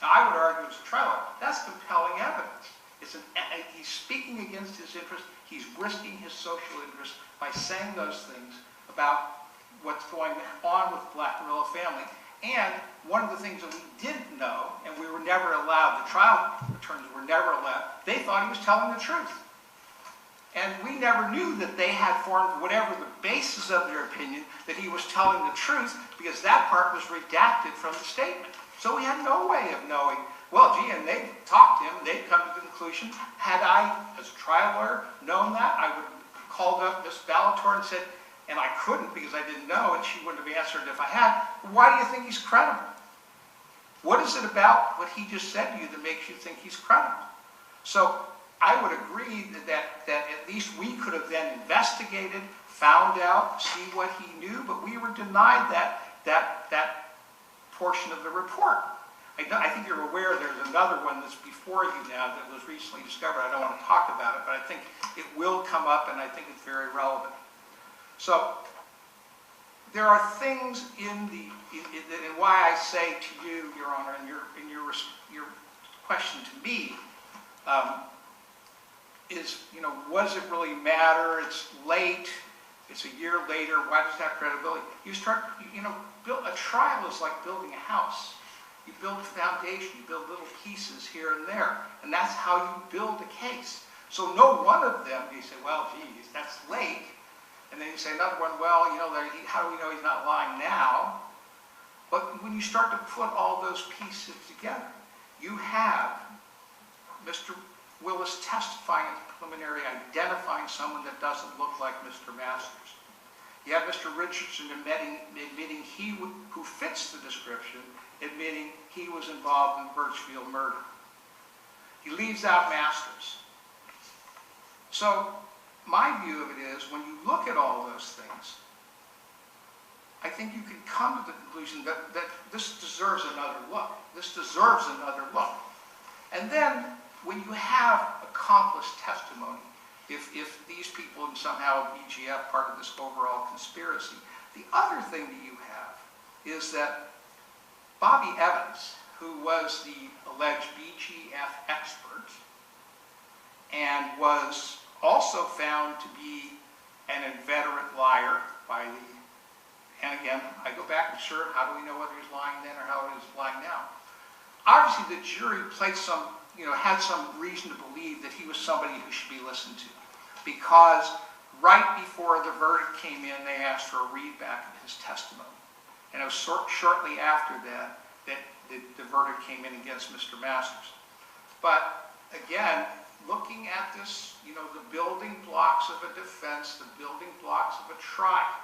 Now, I would argue as a trial lawyer, that's compelling evidence. He's speaking against his interest. He's risking his social interest by saying those things about what's going on with the Black Gorilla family. And one of the things that we didn't know, and we were never allowed, the trial attorneys were never allowed, they thought he was telling the truth. And we never knew that they had formed whatever the basis of their opinion that he was telling the truth, because that part was redacted from the statement. So we had no way of knowing, well, gee, and they talked to him, they'd come to the conclusion. Had I, as a trial lawyer, known that, I would have called up Ms. Ballator and said, and I couldn't because I didn't know, and she wouldn't have answered if I had, why do you think he's credible? What is it about what he just said to you that makes you think he's credible? So I would agree that at least we could have then investigated, found out, see what he knew, but we were denied that portion of the report. I think you're aware there's another one that's before you now that was recently discovered. I don't want to talk about it, but I think it will come up, and I think it's very relevant. So there are things in why I say to you, Your Honor, in your question to me, is, what does it really matter? It's late. It's a year later. Why does that have credibility? You start, a trial is like building a house. You build a foundation. You build little pieces here and there. And that's how you build a case. So no one of them, you say, well, geez, that's late. And then you say another one, well, how do we know he's not lying now? But when you start to put all those pieces together, you have Mr. Willis testifying at the preliminary, identifying someone that doesn't look like Mr. Masters. You have Mr. Richardson admitting who fits the description, admitting he was involved in the Birchfield murder. He leaves out Masters. So my view of it is, when you look at all those things, I think you can come to the conclusion that this deserves another look. This deserves another look. And then, when you have accomplice testimony, if these people and somehow BGF part of this overall conspiracy, the other thing that you have is that Bobby Evans, who was the alleged BGF expert and was also found to be an inveterate liar by the, and again, I go back and sure, how do we know whether he's lying then or how he's lying now? Obviously, the jury placed some, had some reason to believe that he was somebody who should be listened to, because right before the verdict came in, they asked for a readback of his testimony. And it was shortly after that the verdict came in against Mr. Masters. But again, looking at this, the building blocks of a defense, the building blocks of a trial,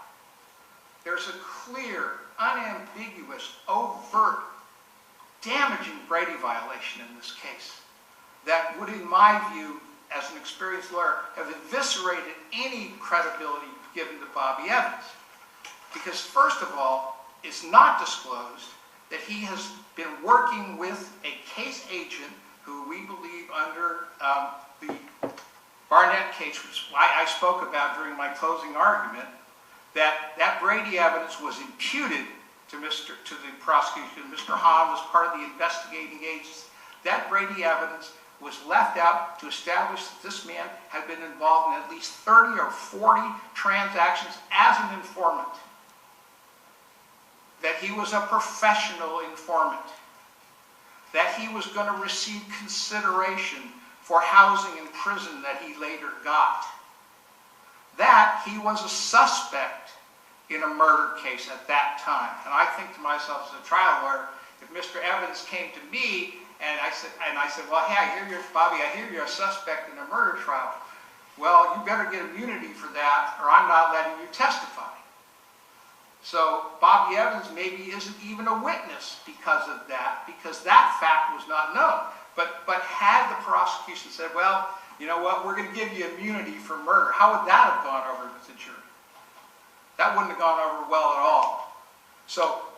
there's a clear, unambiguous, overt, damaging Brady violation in this case that would, in my view, as an experienced lawyer, have eviscerated any credibility given to Bobby Evans. Because first of all, it's not disclosed that he has been working with a case agent who we believe under the Barnett case, which I spoke about during my closing argument, that Brady evidence was imputed to the prosecution. Mr. Hahn was part of the investigating agency. That Brady evidence was left out to establish that this man had been involved in at least 30 or 40 transactions as an informant. That he was a professional informant. That he was going to receive consideration for housing in prison that he later got. That he was a suspect in a murder case at that time. And I think to myself as a trial lawyer, if Mr. Evans came to me and I said, well, hey, Bobby, I hear you're a suspect in a murder trial. Well, you better get immunity for that, or I'm not letting you testify. So Bobby Evans maybe isn't even a witness because of that, because that fact was not known. But had the prosecution said, well, you know what, we're going to give you immunity for murder, how would that have gone over with the jury? That wouldn't have gone over well at all. So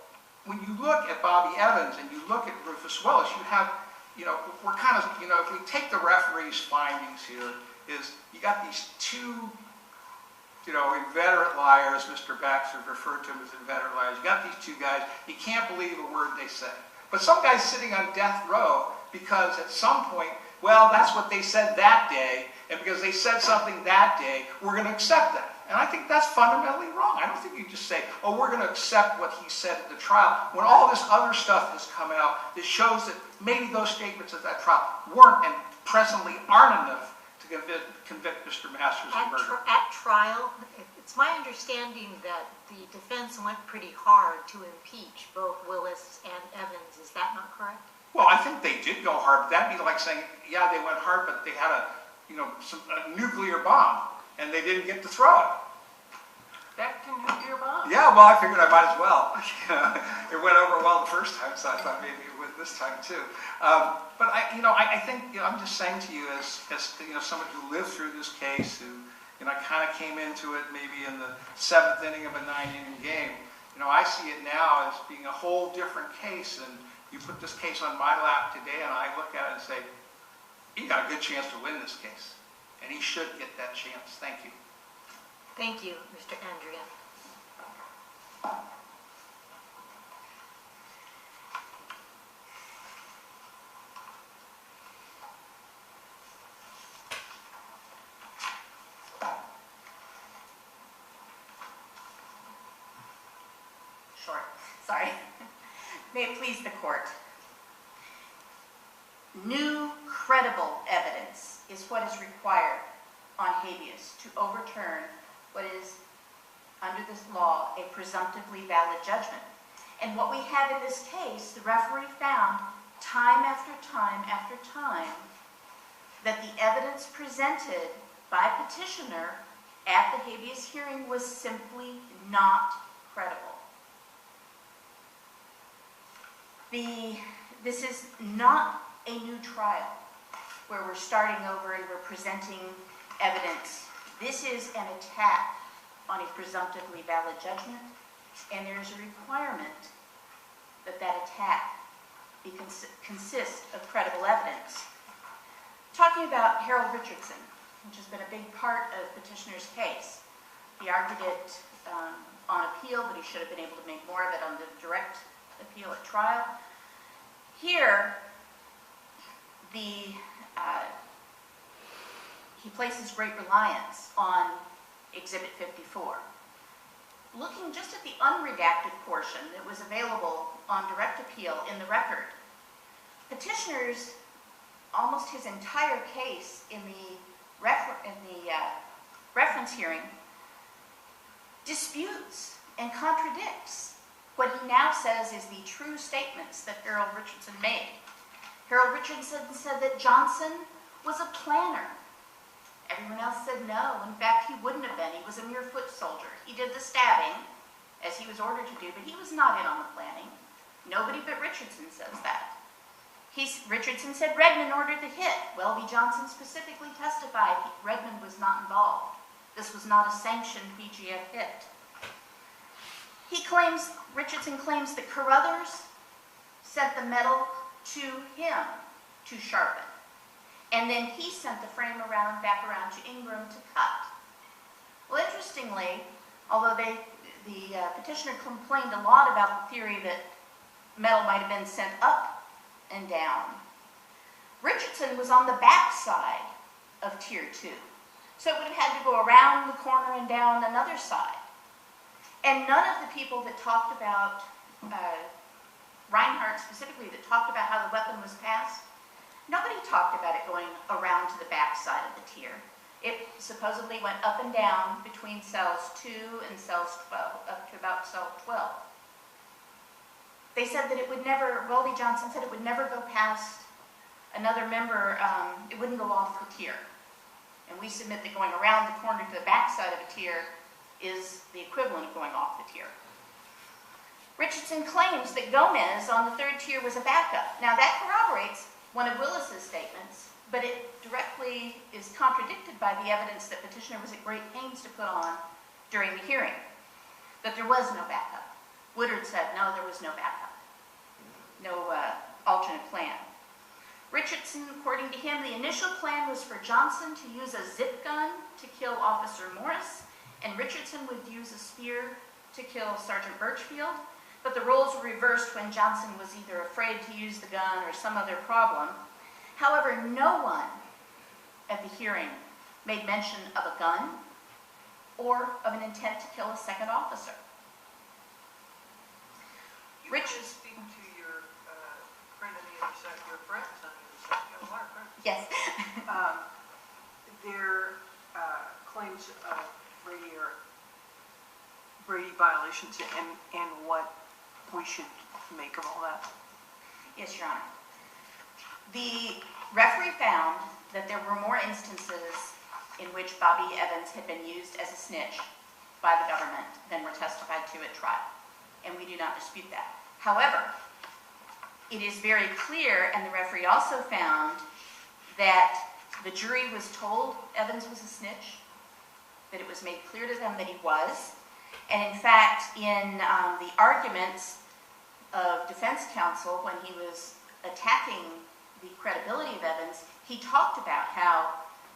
when you look at Bobby Evans and you look at Rufus Willis, you have, we're kind of, if we take the referee's findings here, is you got these two, inveterate liars. Mr. Baxter referred to them as inveterate liars. You got these two guys, you can't believe a word they say. But some guy's sitting on death row because at some point, well, that's what they said that day, and because they said something that day, we're going to accept that. And I think that's fundamentally wrong. I don't think you just say, oh, we're going to accept what he said at the trial, when all this other stuff has come out that shows that maybe those statements at that trial weren't and presently aren't enough to convict Mr. Masters of murder. At trial, it's my understanding that the defense went pretty hard to impeach both Willis and Evans. Is that not correct? Well, I think they did go hard, but that'd be like saying, yeah, they went hard, but they had a nuclear bomb, and they didn't get to throw it. Back to nuclear bomb? Yeah, well, I figured I might as well. It went over well the first time, so I thought maybe it would this time too. But I think I'm just saying to you, as somebody who lived through this case, who kind of came into it maybe in the 7th inning of a 9-inning game. I see it now as being a whole different case, and you put this case on my lap today, and I look at it and say, he got a good chance to win this case, and he should get that chance. Thank you. Thank you, Mr. Andrea. Short. Sorry. May it please the court. New credible evidence is what is required on habeas to overturn what is, under this law, a presumptively valid judgment. And what we have in this case, the referee found time after time after time that the evidence presented by petitioner at the habeas hearing was simply not credible. This is not a new trial where we're starting over and we're presenting evidence. This is an attack on a presumptively valid judgment, and there's a requirement that that attack consist of credible evidence. Talking about Harold Richardson, which has been a big part of petitioner's case. He argued it on appeal, but he should have been able to make more of it on the direct appeal at trial. Here, he places great reliance on Exhibit 54. Looking just at the unredacted portion that was available on direct appeal in the record, petitioner's almost his entire case in the reference hearing disputes and contradicts what he now says is the true statements that Harold Richardson made. Harold Richardson said that Johnson was a planner. Everyone else said no. In fact, he wouldn't have been. He was a mere foot soldier. He did the stabbing, as he was ordered to do, but he was not in on the planning. Nobody but Richardson says that. Richardson said Redmond ordered the hit. Welby Johnson specifically testified Redmond was not involved. This was not a sanctioned BGF hit. Richardson claims that Carruthers sent the metal to him to sharpen. And then he sent the frame back around to Ingram to cut. Well, interestingly, although the petitioner complained a lot about the theory that metal might have been sent up and down, Richardson was on the back side of Tier 2. So it would have had to go around the corner and down another side. And none of the people that talked about, Reinhardt specifically, that talked about how the weapon was passed, nobody talked about it going around to the back side of the tier. It supposedly went up and down between cells 2 and cells 12, up to about cell 12. They said that it would never, Welby Johnson said it would never go past another member, it wouldn't go off the tier. And we submit that going around the corner to the back side of a tier is the equivalent of going off the tier. Richardson claims that Gomez on the 3rd tier was a backup. Now that corroborates one of Willis's statements, but it directly is contradicted by the evidence that petitioner was at great pains to put on during the hearing, that there was no backup. Woodard said, no, there was no backup. No alternate plan. Richardson, according to him, the initial plan was for Johnson to use a zip gun to kill Officer Morris, and Richardson would use a spear to kill Sergeant Birchfield. but the roles were reversed when Johnson was either afraid to use the gun or some other problem. However, no one at the hearing made mention of a gun or of an intent to kill a second officer. You Rich- want to speak to your friend on the other side, your friends on the other side, you have a lot of friends. Yes. Their claims of Brady violations and what we should make of all that. Yes, Your Honor. The referee found that there were more instances in which Bobby Evans had been used as a snitch by the government than were testified to at trial, and we do not dispute that. However, it is very clear, and the referee also found, that the jury was told Evans was a snitch, that it was made clear to them that he was, and in fact, in the arguments of defense counsel when he was attacking the credibility of Evans, he talked about how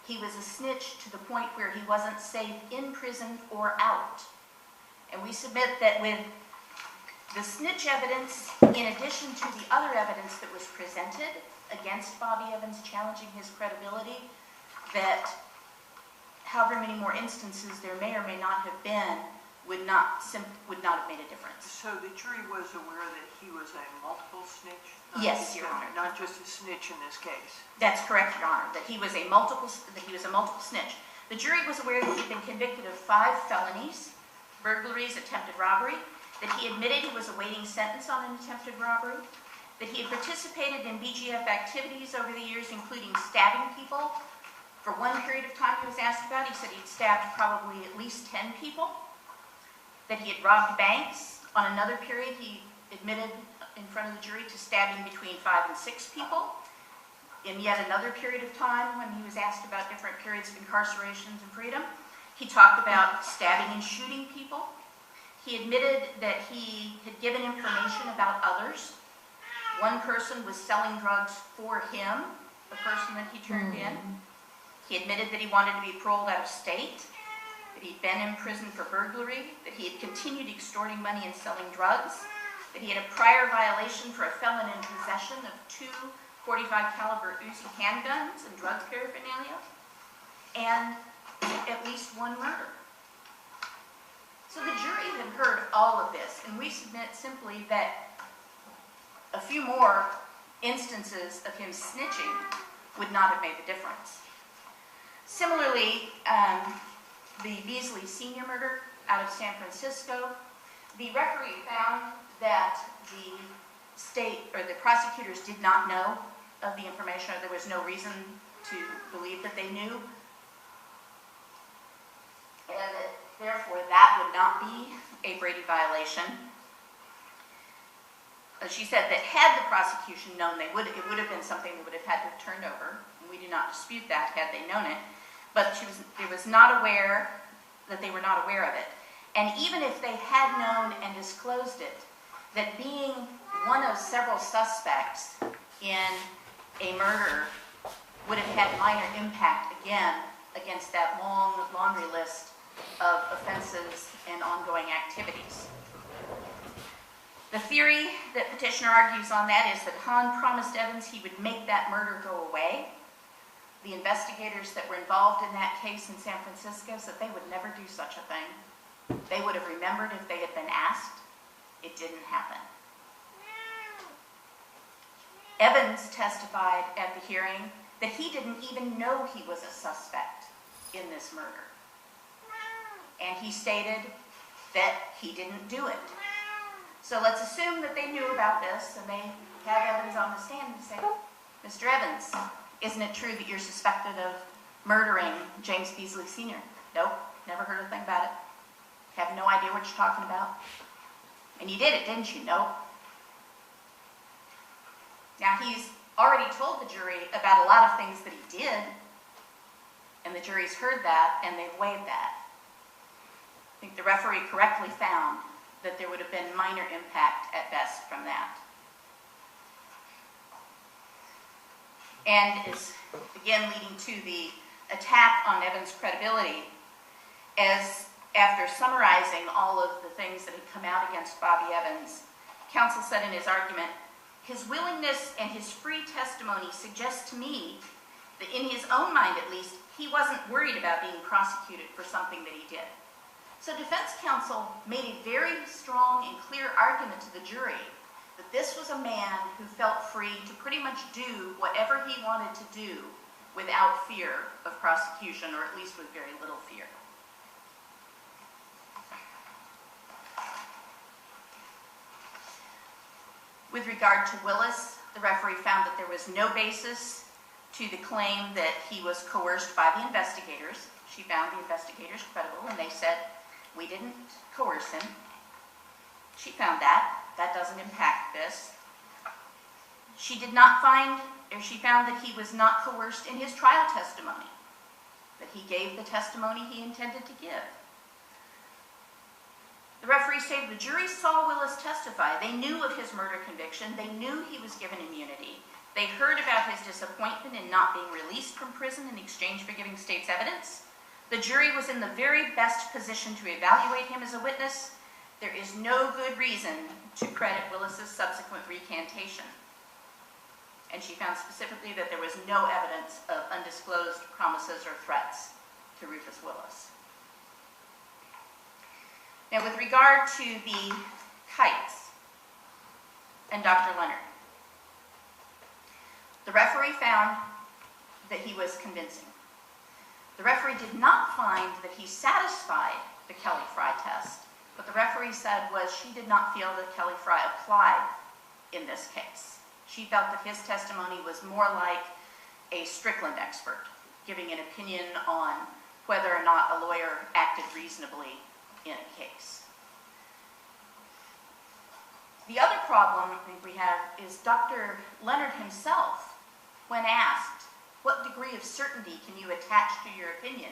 he was a snitch to the point where he wasn't safe in prison or out. And we submit that with the snitch evidence, in addition to the other evidence that was presented against Bobby Evans challenging his credibility, that however many more instances there may or may not have been would not have made a difference. So the jury was aware that he was a multiple snitch? Yes, Your Honor. Not just a snitch in this case. That's correct, Your Honor, that he was a multiple snitch. The jury was aware that he'd been convicted of 5 felonies, burglaries, attempted robbery, that he admitted he was awaiting sentence on an attempted robbery, that he had participated in BGF activities over the years, including stabbing people. For one period of time he was asked about, he said he'd stabbed probably at least 10 people, that he had robbed banks. On another period, he admitted in front of the jury to stabbing between 5 and 6 people. In yet another period of time, when he was asked about different periods of incarcerations and freedom, he talked about stabbing and shooting people. He admitted that he had given information about others. One person was selling drugs for him, the person that he turned in. He admitted that he wanted to be paroled out of state, that he'd been in prison for burglary, that he had continued extorting money and selling drugs, that he had a prior violation for a felon in possession of 2 .45 caliber Uzi handguns and drug paraphernalia, and at least 1 murder. So the jury had heard all of this, and we submit simply that a few more instances of him snitching would not have made the difference. Similarly, the Beasley Sr. murder out of San Francisco, the referee found that the state or the prosecutors did not know of the information, or there was no reason to believe that they knew, and that therefore that would not be a Brady violation. She said that had the prosecution known, it would have been something that would have had to have turned over, and we do not dispute that had they known it, but they were not aware of it. And even if they had known and disclosed it, that being one of several suspects in a murder would have had minor impact, again, against that long laundry list of offenses and ongoing activities. The theory that petitioner argues on that is that Hahn promised Evans he would make that murder go away. The investigators that were involved in that case in San Francisco said they would never do such a thing. They would have remembered if they had been asked. It didn't happen. Evans testified at the hearing that he didn't even know he was a suspect in this murder. And he stated that he didn't do it. So let's assume that they knew about this, and they have Evans on the stand and say, Mr. Evans, isn't it true that you're suspected of murdering James Beasley Sr.? Nope, never heard a thing about it. Have no idea what you're talking about. And you did it, didn't you? Nope. Now, he's already told the jury about a lot of things that he did, and the jury's heard that, and they've weighed that. I think the referee correctly found that there would have been minor impact at best from that. And is, again, leading to the attack on Evans' credibility, as after summarizing all of the things that had come out against Bobby Evans, counsel said in his argument, his willingness and his free testimony suggest to me that in his own mind at least, he wasn't worried about being prosecuted for something that he did. So defense counsel made a very strong and clear argument to the jury that this was a man who felt free to pretty much do whatever he wanted to do without fear of prosecution, or at least with very little fear. With regard to Willis, the referee found that there was no basis to the claim that he was coerced by the investigators. She found the investigators credible, and they said, we didn't coerce him. She found that. That doesn't impact this. She did not find, or she found that he was not coerced in his trial testimony, that he gave the testimony he intended to give. The referee stated the jury saw Willis testify. They knew of his murder conviction. They knew he was given immunity. They heard about his disappointment in not being released from prison in exchange for giving state's evidence. The jury was in the very best position to evaluate him as a witness. There is no good reason to credit Willis's subsequent recantation. And she found specifically that there was no evidence of undisclosed promises or threats to Rufus Willis. Now, with regard to the kites and Dr. Leonard, the referee found that he was convincing. The referee did not find that he satisfied the Kelly-Frye test. What the referee said was she did not feel that Kelly-Frye applied in this case. She felt that his testimony was more like a Strickland expert, giving an opinion on whether or not a lawyer acted reasonably in a case. The other problem I think we have is Dr. Leonard himself, when asked, what degree of certainty can you attach to your opinion,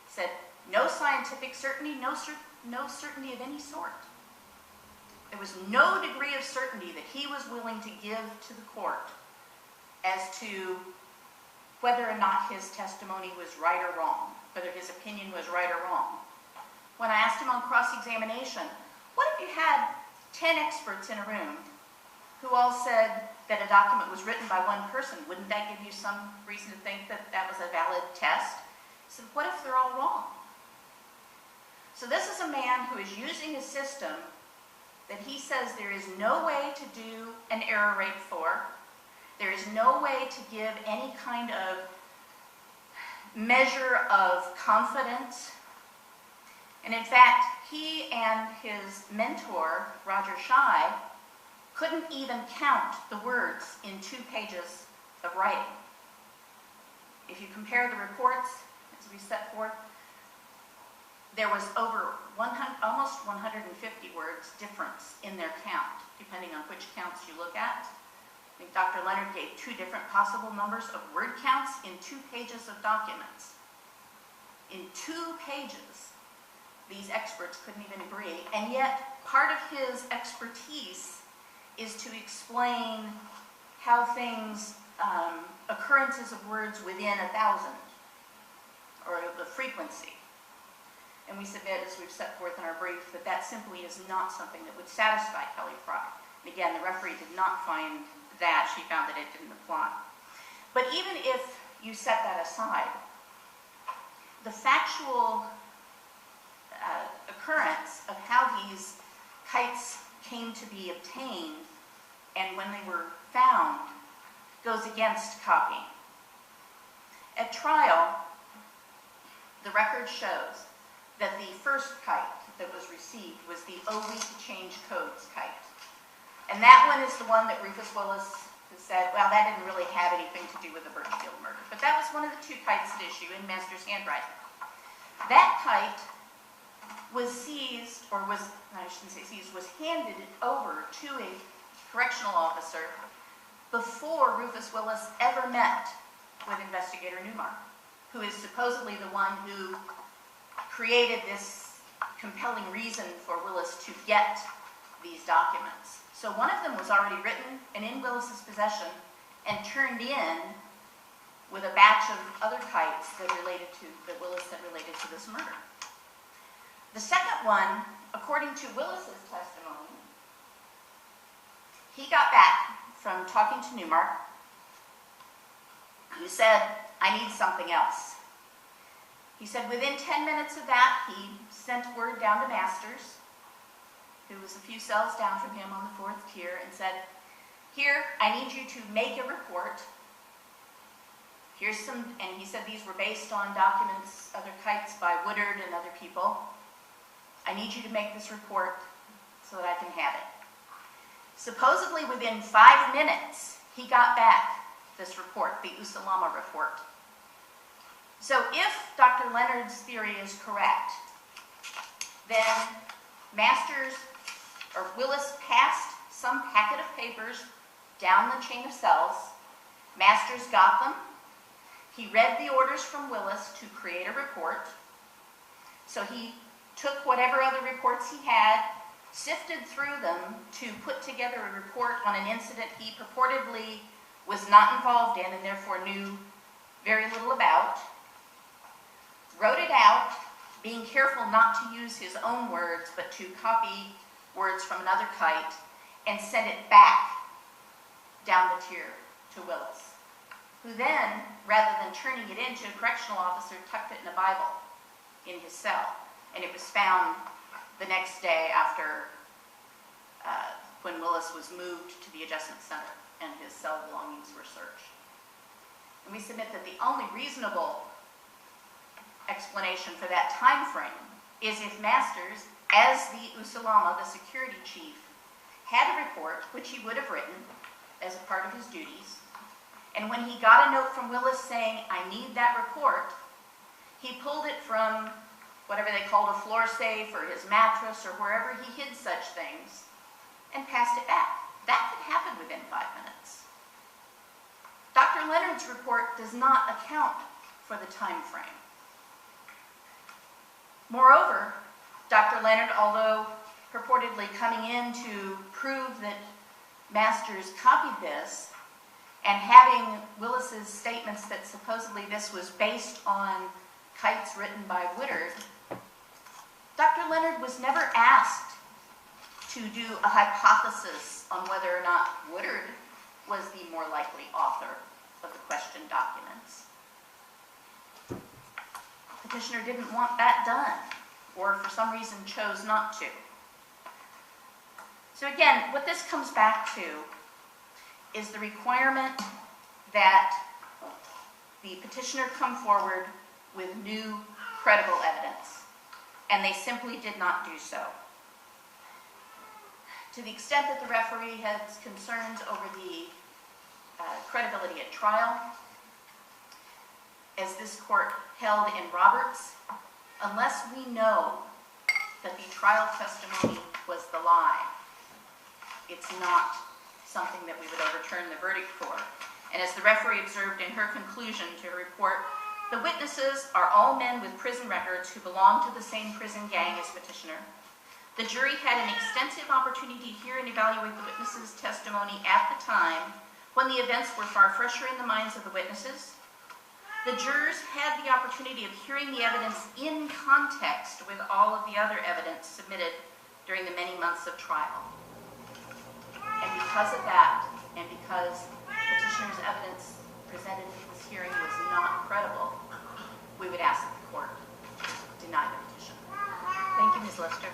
said, no scientific certainty, no certainty of any sort. There was no degree of certainty that he was willing to give to the court as to whether or not his testimony was right or wrong, whether his opinion was right or wrong. When I asked him on cross-examination, what if you had 10 experts in a room who all said that a document was written by one person? Wouldn't that give you some reason to think that that was a valid test? He said, what if they're all wrong? So this is a man who is using a system that he says there is no way to do an error rate for. There is no way to give any kind of measure of confidence. And in fact, he and his mentor, Roger Schei, couldn't even count the words in 2 pages of writing. If you compare the reports, as we set forth, there was over almost 150 words difference in their count, depending on which counts you look at. I think Dr. Leonard gave 2 different possible numbers of word counts in 2 pages of documents. In 2 pages, these experts couldn't even agree, and yet part of his expertise is to explain how things, occurrences of words within 1,000, or the frequency. And we submit, as we've set forth in our brief, that that simply is not something that would satisfy Kelly-Frye. And again, the referee did not find that. She found that it didn't apply. But even if you set that aside, the factual occurrence of how these kites came to be obtained and when they were found goes against copying. At trial, the record shows that the first kite that was received was the "Oh, we could change codes" kite. And that one is the one that Rufus Willis has said, well, that didn't really have anything to do with the Birchfield murder. But that was one of the 2 kites at issue in Master's handwriting. That kite was seized, or was, I shouldn't say seized, was handed over to a correctional officer before Rufus Willis ever met with Investigator Newmark, who is supposedly the one who created this compelling reason for Willis to get these documents. So one of them was already written and in Willis's possession and turned in with a batch of other kites that Willis said related to this murder. The second one, according to Willis's testimony, He got back from talking to Newmark, who said, I need something else. He said within 10 minutes of that, he sent word down to Masters, who was a few cells down from him on the 4th tier, and said, here, I need you to make a report. Here's some, and he said these were based on documents, other kites by Woodard and other people. I need you to make this report so that I can have it. Supposedly within 5 minutes, he got back this report, the Usalama report. So if Dr. Leonard's theory is correct, then Masters or Willis passed some packet of papers down the chain of cells. Masters got them. He read the orders from Willis to create a report. So he took whatever other reports he had, sifted through them to put together a report on an incident he purportedly was not involved in and therefore knew very little about, wrote it out, being careful not to use his own words but to copy words from another kite, and sent it back down the tier to Willis, who then, rather than turning it into a correctional officer, tucked it in a Bible in his cell. And it was found the next day after when Willis was moved to the adjustment center and his cell belongings were searched. And we submit that the only reasonable explanation for that time frame is if Masters, as the Usalama, the security chief, had a report, which he would have written as a part of his duties, and when he got a note from Willis saying, I need that report, he pulled it from whatever they called a floor safe or his mattress or wherever he hid such things, and passed it back. That could happen within 5 minutes. Dr. Leonard's report does not account for the time frame. Moreover, Dr. Leonard, although purportedly coming in to prove that Masters copied this, and having Willis's statements that supposedly this was based on kites written by Woodard, Dr. Leonard was never asked to do a hypothesis on whether or not Woodard was the more likely author of the questioned documents. Petitioner didn't want that done, or for some reason chose not to. So again, what this comes back to is the requirement that the petitioner come forward with new, credible evidence, and they simply did not do so. To the extent that the referee has concerns over the credibility at trial, as this court held in Roberts, unless we know that the trial testimony was the lie, it's not something that we would overturn the verdict for. And as the referee observed in her conclusion to her report, the witnesses are all men with prison records who belong to the same prison gang as petitioner. The jury had an extensive opportunity to hear and evaluate the witnesses' testimony at the time when the events were far fresher in the minds of the witnesses. The jurors had the opportunity of hearing the evidence in context with all of the other evidence submitted during the many months of trial. And because of that, and because petitioner's evidence presented at this hearing was not credible, we would ask that the court deny the petition. Thank you, Ms. Lester.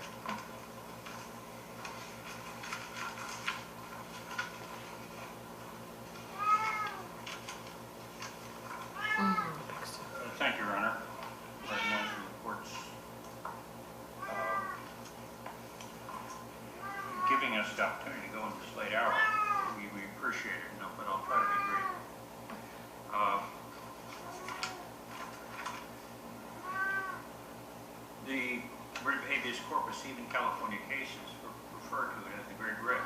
Thank you, Your Honor. Recognizing the court's giving us the opportunity to go in this late hour. We appreciate it, but I'll try to be brief. The writ of habeas corpus, even California cases, refer to it as the Great Writ.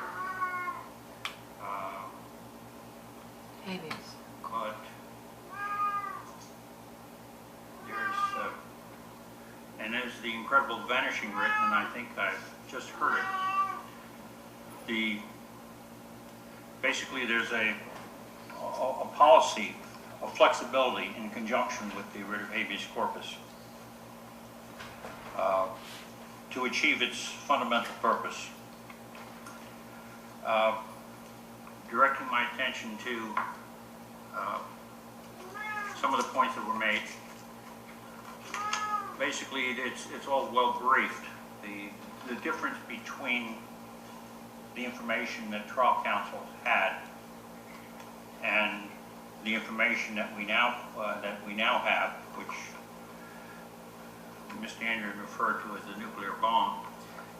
Habeas. But there's, and there's the incredible vanishing writ, and I think I've just heard it. Basically there's a policy of flexibility in conjunction with the writ of habeas corpus to achieve its fundamental purpose. directing my attention to some of the points that were made. Basically, it's all well briefed. The difference between the information that trial counsel had and the information that we now have, which Mr. Andrew referred to as the nuclear bomb,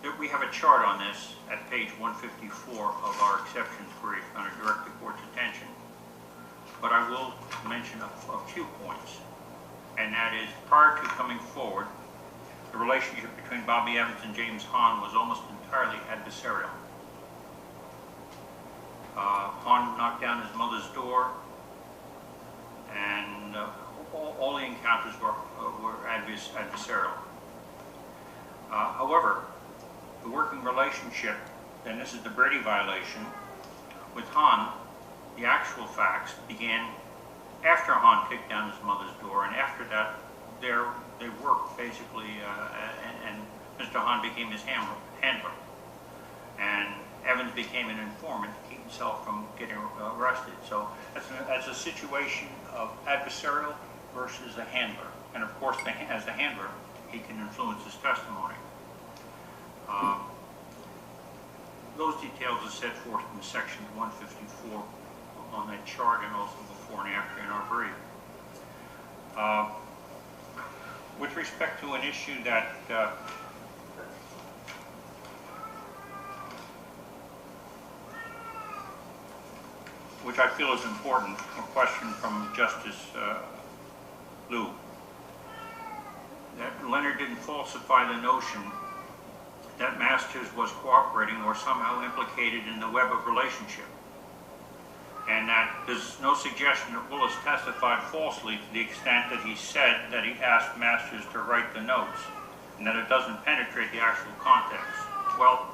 that we have a chart on this at page 154 of our exceptions brief, and I direct the court's attention. But I will mention a few points, and that is, prior to coming forward, the relationship between Bobby Evans and James Hahn was almost entirely adversarial. Hahn knocked down his mother's door, and all the encounters were adversarial. However, the working relationship, and this is the Brady violation, with Hahn, the actual facts began after Hahn kicked down his mother's door, and after that, they worked basically, and Mr. Hahn became his handler, and Evans became an informant to keep himself from getting arrested. So that's a situation of adversarial versus a handler, and of course, as the handler, he can influence his testimony. Those details are set forth in section 154 on that chart, and also before and after in our brief. With respect to an issue that which I feel is important, a question from Justice Liu, that Leonard didn't falsify the notion that Masters was cooperating or somehow implicated in the web of relationship, and that there's no suggestion that Willis testified falsely to the extent that he said that he asked Masters to write the notes, and that it doesn't penetrate the actual context. Well,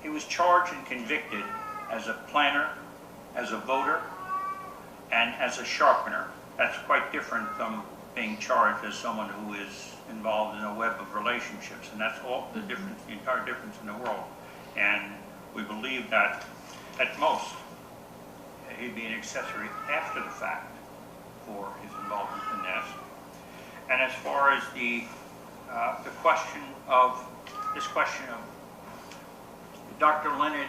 he was charged and convicted as a planner, as a voter, and as a sharpener. That's quite different from being charged as someone who is involved in a web of relationships, and that's all the difference, the entire difference in the world. And we believe that at most he'd be an accessory after the fact for his involvement in this. And as far as the question of Dr. Leonard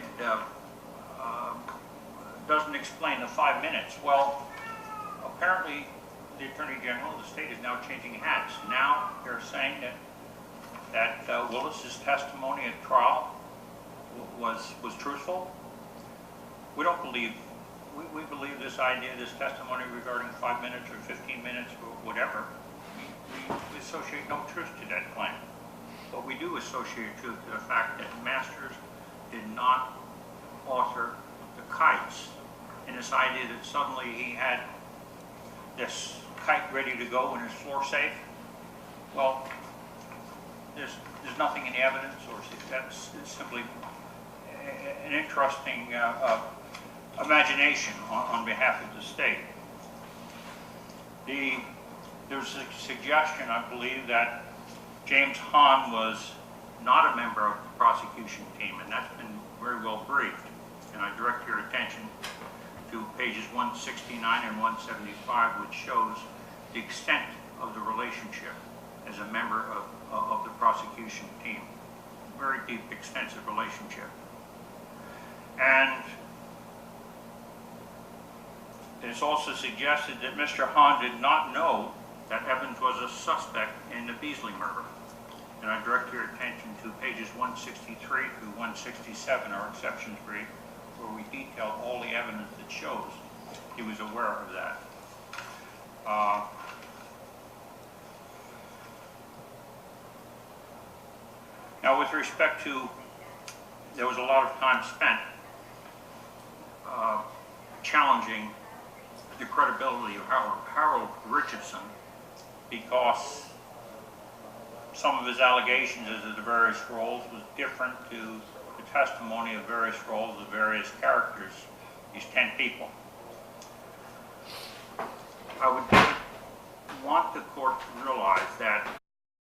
doesn't explain the 5 minutes. Well, apparently the Attorney General of the state is now changing hats. Now they're saying that Willis's testimony at trial was truthful. We don't believe. We believe this idea, this testimony regarding 5 minutes or 15 minutes or whatever. We associate no truth to that claim, but we do associate truth to the fact that Masters did not author the kites, and this idea that suddenly he had this kite ready to go in his floor safe. Well, there's nothing in the evidence, or that's simply an interesting imagination on behalf of the state. There's a suggestion, I believe, that James Hahn was not a member of the prosecution team, and that's been very well briefed. And I direct your attention to pages 169 and 175, which shows the extent of the relationship as a member of the prosecution team. Very deep, extensive relationship. And it's also suggested that Mr. Hahn did not know that Evans was a suspect in the Beasley murder. And I direct your attention to pages 163 through 167, our exceptions brief, where we detail all the evidence that shows he was aware of that. Now, with respect to, there was a lot of time spent challenging the credibility of Harold Richardson, because some of his allegations as to the various roles was different to the testimony of various roles of various characters, these 10 people. I would want the court to realize that